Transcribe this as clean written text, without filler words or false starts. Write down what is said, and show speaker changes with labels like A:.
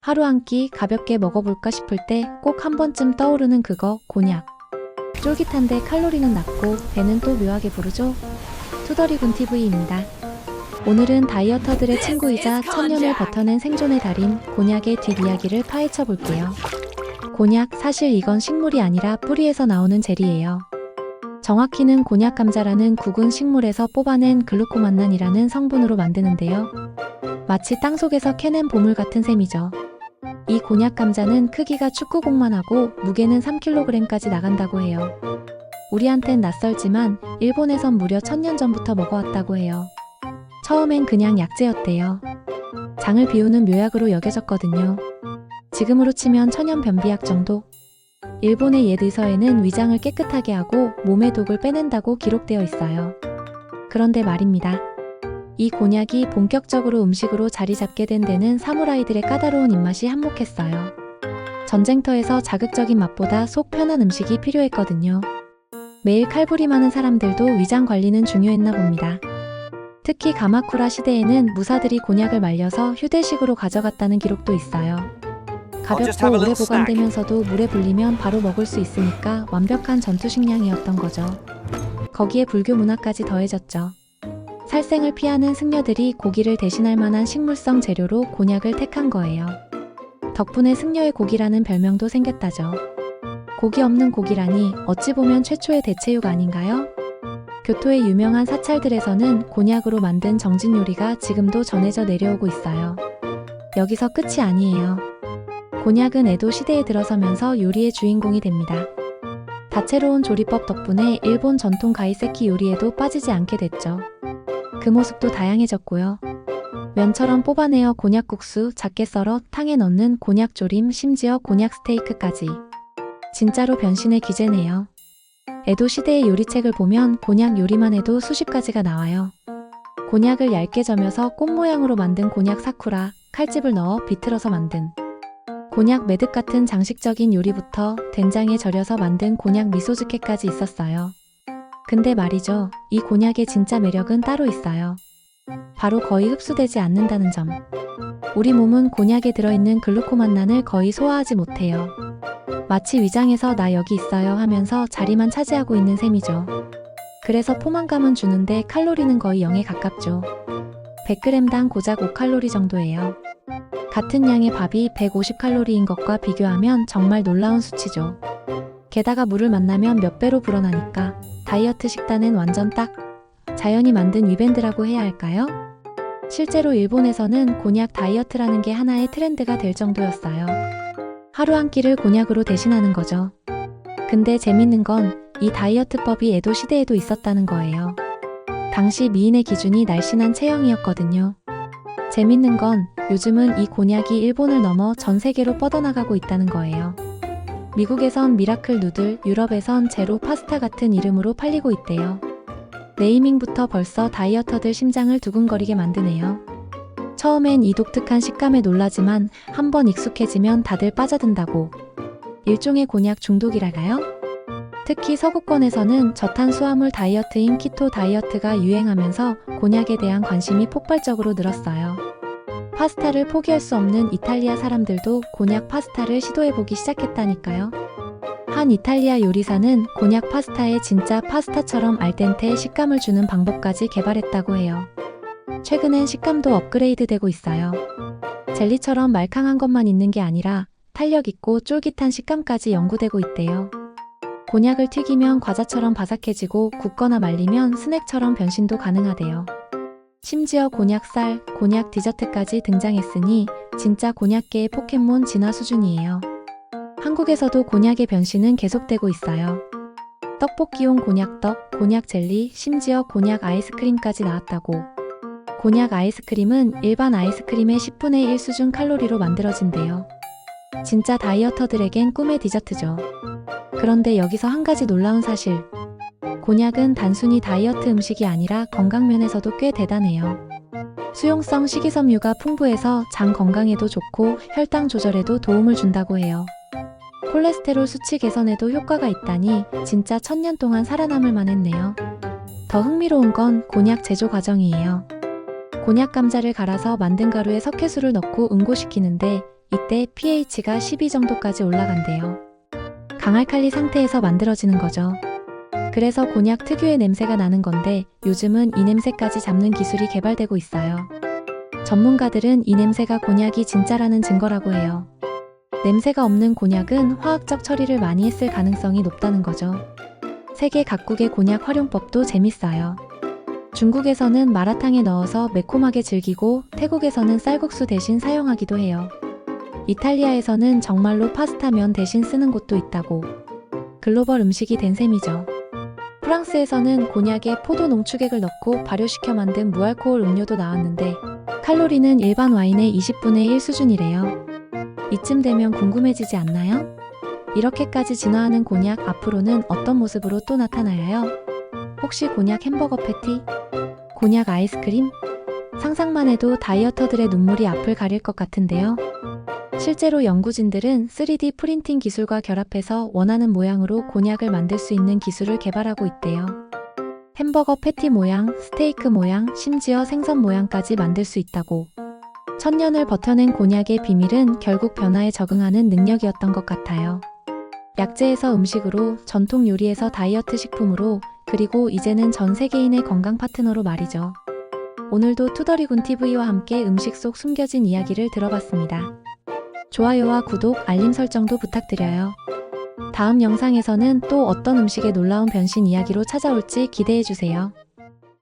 A: 하루 한 끼 가볍게 먹어볼까 싶을 때 꼭 한 번쯤 떠오르는 그거, 곤약. 쫄깃한데 칼로리는 낮고 배는 또 묘하게 부르죠? 투더리군TV입니다. 오늘은 다이어터들의 친구이자 천년을 버텨낸 생존의 달인 곤약의 뒷이야기를 파헤쳐 볼게요. 곤약, 사실 이건 식물이 아니라 뿌리에서 나오는 젤이에요. 정확히는 곤약 감자라는 국은 식물에서 뽑아낸 글루코만난이라는 성분으로 만드는데요. 마치 땅속에서 캐낸 보물 같은 셈이죠. 이 곤약 감자는 크기가 축구공만 하고 무게는 3kg까지 나간다고 해요. 우리한텐 낯설지만 일본에선 무려 1000년 전부터 먹어왔다고 해요. 처음엔 그냥 약재였대요. 장을 비우는 묘약으로 여겨졌거든요. 지금으로 치면 천연 변비약 정도? 일본의 옛 의서에는 위장을 깨끗하게 하고 몸의 독을 빼낸다고 기록되어 있어요. 그런데 말입니다. 이 곤약이 본격적으로 음식으로 자리 잡게 된 데는 사무라이들의 까다로운 입맛이 한몫했어요. 전쟁터에서 자극적인 맛보다 속 편한 음식이 필요했거든요. 매일 칼부림하는 사람들도 위장 관리는 중요했나 봅니다. 특히 가마쿠라 시대에는 무사들이 곤약을 말려서 휴대식으로 가져갔다는 기록도 있어요. 가볍고 오래 보관되면서도 물에 불리면 바로 먹을 수 있으니까 완벽한 전투 식량이었던 거죠. 거기에 불교 문화까지 더해졌죠. 살생을 피하는 승려들이 고기를 대신할 만한 식물성 재료로 곤약을 택한 거예요. 덕분에 승려의 고기라는 별명도 생겼다죠. 고기 없는 고기라니 어찌 보면 최초의 대체육 아닌가요? 교토의 유명한 사찰들에서는 곤약으로 만든 정진 요리가 지금도 전해져 내려오고 있어요. 여기서 끝이 아니에요. 곤약은 에도 시대에 들어서면서 요리의 주인공이 됩니다. 다채로운 조리법 덕분에 일본 전통 가이세키 요리에도 빠지지 않게 됐죠. 그 모습도 다양해졌고요. 면처럼 뽑아내어 곤약국수, 작게 썰어 탕에 넣는 곤약조림, 심지어 곤약 스테이크까지. 진짜로 변신의 귀재네요. 에도 시대의 요리책을 보면 곤약 요리만 해도 수십 가지가 나와요. 곤약을 얇게 저며서 꽃 모양으로 만든 곤약 사쿠라, 칼집을 넣어 비틀어서 만든 곤약 매듭 같은 장식적인 요리부터 된장에 절여서 만든 곤약 미소즈케까지 있었어요. 근데 말이죠, 이 곤약의 진짜 매력은 따로 있어요. 바로 거의 흡수되지 않는다는 점. 우리 몸은 곤약에 들어있는 글루코만난을 거의 소화하지 못해요. 마치 위장에서 나 여기 있어요 하면서 자리만 차지하고 있는 셈이죠. 그래서 포만감은 주는데 칼로리는 거의 0에 가깝죠. 100g당 고작 5칼로리 정도예요. 같은 양의 밥이 150칼로리인 것과 비교하면 정말 놀라운 수치죠. 게다가 물을 만나면 몇 배로 불어나니까 다이어트 식단엔 완전 딱 자연이 만든 위밴드라고 해야 할까요? 실제로 일본에서는 곤약 다이어트라는 게 하나의 트렌드가 될 정도였어요. 하루 한 끼를 곤약으로 대신하는 거죠. 근데 재밌는 건 이 다이어트법이 에도 시대에도 있었다는 거예요. 당시 미인의 기준이 날씬한 체형이었거든요. 재밌는 건 요즘은 이 곤약이 일본을 넘어 전 세계로 뻗어나가고 있다는 거예요. 미국에선 미라클 누들, 유럽에선 제로 파스타 같은 이름으로 팔리고 있대요. 네이밍부터 벌써 다이어터들 심장을 두근거리게 만드네요. 처음엔 이 독특한 식감에 놀라지만 한번 익숙해지면 다들 빠져든다고. 일종의 곤약 중독이랄까요? 특히 서구권에서는 저탄수화물 다이어트인 키토 다이어트가 유행하면서 곤약에 대한 관심이 폭발적으로 늘었어요. 파스타를 포기할 수 없는 이탈리아 사람들도 곤약 파스타를 시도해보기 시작했다니까요. 한 이탈리아 요리사는 곤약 파스타에 진짜 파스타처럼 알덴테 식감을 주는 방법까지 개발했다고 해요. 최근엔 식감도 업그레이드되고 있어요. 젤리처럼 말캉한 것만 있는 게 아니라 탄력 있고 쫄깃한 식감까지 연구되고 있대요. 곤약을 튀기면 과자처럼 바삭해지고 굽거나 말리면 스낵처럼 변신도 가능하대요. 심지어 곤약쌀, 곤약 디저트까지 등장했으니 진짜 곤약계의 포켓몬 진화 수준이에요. 한국에서도 곤약의 변신은 계속되고 있어요. 떡볶이용 곤약떡, 곤약 젤리, 심지어 곤약 아이스크림까지 나왔다고. 곤약 아이스크림은 일반 아이스크림의 10분의 1 수준 칼로리로 만들어진대요. 진짜 다이어터들에겐 꿈의 디저트죠. 그런데 여기서 한 가지 놀라운 사실. 곤약은 단순히 다이어트 음식이 아니라 건강면에서도 꽤 대단해요. 수용성 식이섬유가 풍부해서 장 건강에도 좋고 혈당 조절에도 도움을 준다고 해요. 콜레스테롤 수치 개선에도 효과가 있다니 진짜 1000년 동안 살아남을 만했네요. 더 흥미로운 건 곤약 제조 과정이에요. 곤약 감자를 갈아서 만든 가루에 석회수를 넣고 응고시키는데 이때 pH가 12 정도까지 올라간대요. 강알칼리 상태에서 만들어지는 거죠. 그래서 곤약 특유의 냄새가 나는 건데 요즘은 이 냄새까지 잡는 기술이 개발되고 있어요. 전문가들은 이 냄새가 곤약이 진짜라는 증거라고 해요. 냄새가 없는 곤약은 화학적 처리를 많이 했을 가능성이 높다는 거죠. 세계 각국의 곤약 활용법도 재밌어요. 중국에서는 마라탕에 넣어서 매콤하게 즐기고 태국에서는 쌀국수 대신 사용하기도 해요. 이탈리아에서는 정말로 파스타면 대신 쓰는 곳도 있다고. 글로벌 음식이 된 셈이죠. 프랑스에서는 곤약에 포도 농축액을 넣고 발효시켜 만든 무알코올 음료도 나왔는데 칼로리는 일반 와인의 20분의 1 수준이래요. 이쯤 되면 궁금해지지 않나요? 이렇게까지 진화하는 곤약 앞으로는 어떤 모습으로 또 나타날까요? 혹시 곤약 햄버거 패티? 곤약 아이스크림? 상상만 해도 다이어터들의 눈물이 앞을 가릴 것 같은데요. 실제로 연구진들은 3D 프린팅 기술과 결합해서 원하는 모양으로 곤약을 만들 수 있는 기술을 개발하고 있대요. 햄버거 패티 모양, 스테이크 모양, 심지어 생선 모양까지 만들 수 있다고. 천년을 버텨낸 곤약의 비밀은 결국 변화에 적응하는 능력이었던 것 같아요. 약재에서 음식으로, 전통 요리에서 다이어트 식품으로, 그리고 이제는 전 세계인의 건강 파트너로 말이죠. 오늘도 투더리군 TV와 함께 음식 속 숨겨진 이야기를 들어봤습니다. 좋아요와 구독, 알림 설정도 부탁드려요. 다음 영상에서는 또 어떤 음식의 놀라운 변신 이야기로 찾아올지 기대해주세요.